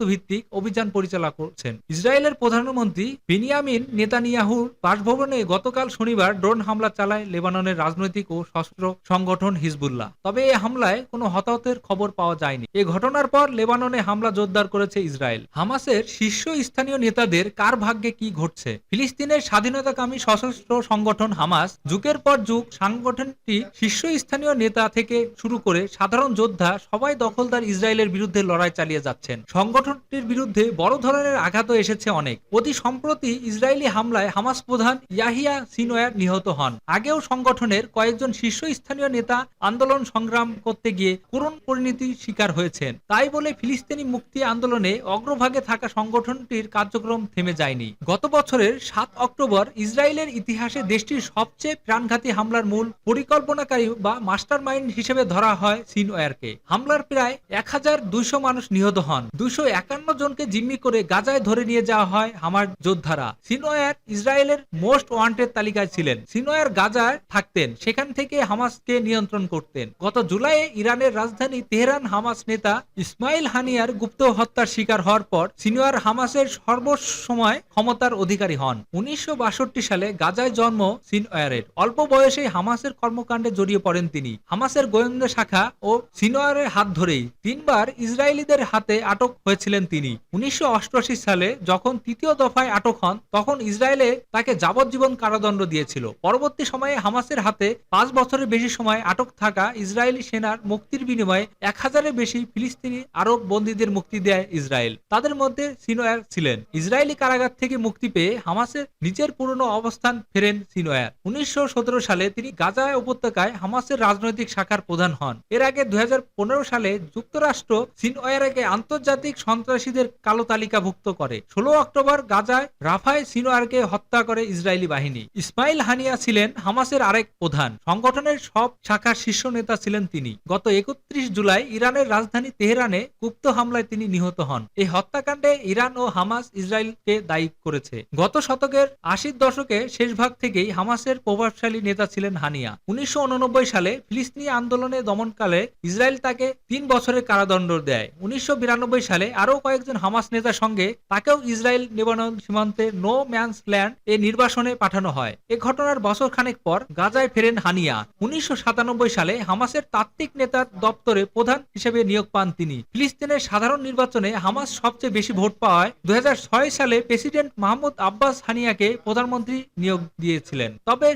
ভিত্তিক অভিযান পরিচালনা করছেন। ইসরায়েলের প্রধানমন্ত্রী বেনিয়ামিন নেতানিয়াহুর বাসভবনে গতকাল শনিবার ড্রোন হামলা চালায় লেবাননের রাজনৈতিক ও সশস্ত্র সংগঠন হিজবুল্লাহ। তবে এই হামলায় কোনো হতাহতের খবর পাওয়া যায়নি। এ ঘটনার পর লেবাননে হামলা জোরদার করেছে ইসরায়েল। হামাসের শীর্ষস্থানীয় নেতাদের কার ভাগ্যে কি ঘটছে? ফিলিস্তিনের স্বাধীনতাকামী সশস্ত্র সংগঠন হামাস যুগের পর যুগ সংগঠনটি শীর্ষস্থানীয় নেতা থেকে শুরু করে সাধারণ যোদ্ধা সবাই দখলদার ইসরায়েলের বিরুদ্ধে লড়াই চালিয়ে যাচ্ছেন। সংগঠনটির বিরুদ্ধে বড় ধরনের আঘাতও এসেছে অনেক। অতি সম্প্রতি ইসরায়েলি হামলায় হামাস প্রধান ইয়াহিয়া সিনওয়ার নিহত হন। আগেও সংগঠনের কয়েকজন শীর্ষস্থানীয় নেতা আন্দোলন সংগ্রাম করতে গিয়ে করুণ পরিণতির শিকার হয়েছেন। তাই বলে ফিলিস্তিনি মুক্তি আন্দোলনে অগ্রভাগে থাকা সংগঠনটির কার্যক্রম থেমে যায়নি। গত বছরের ৭ অক্টোবর ইসরায়েলের ইতিহাসে দেশটির সবচেয়ে প্রাণঘাতী হামলার মূল পরিকল্পনাকারী বা মাস্টারমাইন্ড হিসেবে ধরা হয় সিনওয়ারকে। হামলার প্রায় ১,২০০ মানুষ নিহত হন। ২৫১ জনকে জিম্মি করে গাজায় ধরে নিয়ে যাওয়া হয় হামাস যোদ্ধারা। সিনওয়ার ইসরায়েলের মোস্ট ওয়ান্টেড তালিকায় ছিলেন। সিনওয়ার গাজায় থাকতেন, সেখান থেকে হামাসকে নিয়ন্ত্রণ করতেন। গত জুলাইয়ে ইরানের রাজধানী তেহরান হামাস নেতা ইসমাইল হানিয়ার গুপ্ত হত্যার শিকার হওয়ার পর সিনওয়ার হামাসের সর্বসময় ক্ষমতার অধিকারী হন। ১৯৬২ সালে গাজায় জন্ম সিনওয়ারের। অল্প বয়সে হামাসের কর্মকাণ্ডে জড়িয়ে পড়েন তিনি। হামাসের গোয়েন্দা শাখা ও সিনওয়ারের হাত ধরেই ৩ বার ইসরায়েলিদের হাতে আটক হয়েছিলেন তিনি। ১৯৮৮ সালে যখন তৃতীয় দফায় আটক হন, তখন ইসরায়েলে তাকে যাবজ্জীবন কারাদণ্ড দিয়েছিল। পরবর্তী সময়ে হামাসের হাতে ৫ বছরের বেশি সময় আটক থাকা ইসরায়েলি সেনার মুক্তির বিনিময়ে ১,০০০-এর বেশি ফিলিস্তিনি আরব বন্দীদের মুক্তি দেয় ইসরায়েল। তাদের মধ্যে সিনওয়ার ছিলেন। ইসরায়েলি কারাগার থেকে মুক্তি পেয়ে হামাসের নিজের পুরনো অবস্থান ফেরেন সিনওয়ার। ১৯১৭ সালে তিনি গাজা উপত্যকায় হামাসের রাজনৈতিক শাখার প্রধান হন। এর আগে ২০১৫ সালে যুক্তরাষ্ট্র সিনওয়ারকে আন্তর্জাতিক সন্ত্রাসীদের কালো তালিকাভুক্ত করে। ১৬ অক্টোবর গাজায় রাফায় সিনওয়ারকে হত্যা করে ইসরায়েলি বাহিনী। ইসমাইল হানিয়া ছিলেন হামাসের আরেক প্রধান। সংগঠনের সব শাখার শীর্ষ নেতা ছিলেন তিনি। গত ৩১ জুলাই ইরানের রাজধানী তেহরানে গুপ্ত হামলায় তিনি নিহত হন। এই হত্যাকাণ্ডে ইরান ও হামাস ইসরায়েলকে দায়ী করেছে। গত শতকের ৮০ দশকে শেষ ভাগ থেকেই হামাসের প্রভাবশালী নেতা ছিলেন হানিয়া। ১৯৮৯ সালে ফিলিস্তিনি আন্দোলনে দমনকালে ইসরায়েল তাকে ৩ বছরের কারাদণ্ড দেয়। ১৯৯২ সালে আরও কয়েকজন হামাস নেতার সঙ্গে তাকেও ইসরায়েল লেবানন সীমান্তে নো ম্যানস ল্যান্ড এ নির্বাসনে পাঠানো হয়। এ ঘটনার বছর খানেক পর গাজায় ফেরেন হানিয়া। ১৯৯৭ সালে হামাসের তাত্ত্বিক নেতার দপ্তরে প্রধান হিসেবে নিয়োগ পান তিনি। ফিলিস্তিনের সাধারণ নির্বাচনে হামাস সবচেয়ে বেশি ভোট পাওয়ায় ২০০৬ সালে প্রেসিডেন্ট মাহমুদ আব্বাস হানিয়াকে প্রধানমন্ত্রী নিয়োগ দিয়েছিলেন। তবে